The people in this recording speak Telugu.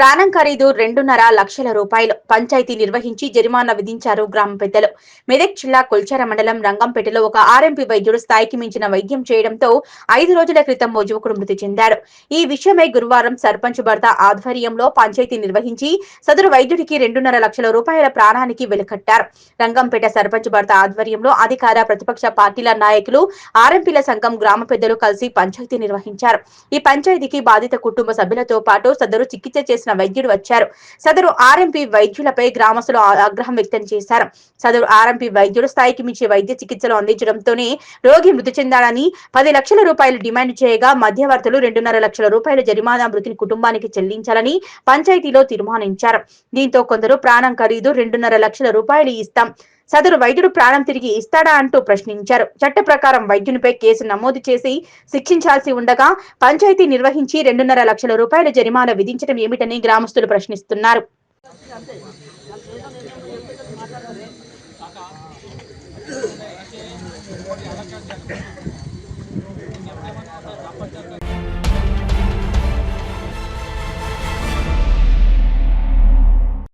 ప్రాణం ఖరీదు 2.5 లక్షల రూపాయలు. పంచాయతీ నిర్వహించి జరిమానా విధించారు గ్రామ పెద్దలు. మెదక్ జిల్లా కొల్చార మండలం రంగంపేటలో ఒక ఆర్ఎంపీ వైద్యుడు స్థాయికి మించిన వైద్యం చేయడంతో 5 రోజుల క్రితం ఓ యువకుడు మృతి చెందాడు. ఈ విషయమై గురువారం సర్పంచ్ భర్త ఆధ్వర్యంలో పంచాయతీ నిర్వహించి సదరు వైద్యుడికి 2.5 లక్షల రూపాయల ప్రాణానికి వెలకట్టారు. రంగంపేట సర్పంచ్ భర్త ఆధ్వర్యంలో అధికార ప్రతిపక్ష పార్టీల నాయకులు, ఆర్ఎంపీల సంఘం, గ్రామ పెద్దలు కలిసి పంచాయతీ నిర్వహించారు. ఈ పంచాయతీకి బాధిత కుటుంబ సభ్యులతో పాటు సదరు చికిత్స చేసిన వైద్యుడు వచ్చారు. సదరు ఆర్ఎంపీ వైద్యులపై గ్రామస్తులు ఆగ్రహం వ్యక్తం చేశారు. సదరు ఆర్ఎంపీ వైద్యుడు స్థాయికి మించి వైద్య చికిత్సలు అందించడంతోనే రోగి మృతి చెందాడని 10 లక్షల రూపాయలు డిమాండ్ చేయగా మధ్యవర్తులు 2.5 లక్షల రూపాయల జరిమానా మృతుని కుటుంబానికి చెల్లించాలని పంచాయతీలో తీర్మానించారు. దీంతో కొందరు ప్రాణం ఖరీదు 2.5 లక్షల రూపాయలు ఇస్తాం, సదరు వైద్యుడు ప్రాణం తిరిగి ఇస్తాడా అంటూ ప్రశ్నించారు. చట్ట ప్రకారం వైద్యునిపై కేసు నమోదు చేసి శిక్షించాల్సి ఉండగా పంచాయతీ నిర్వహించి 2.5 లక్షల రూపాయల జరిమానా విధించడం ఏమిటని గ్రామస్తులు ప్రశ్నిస్తున్నారు.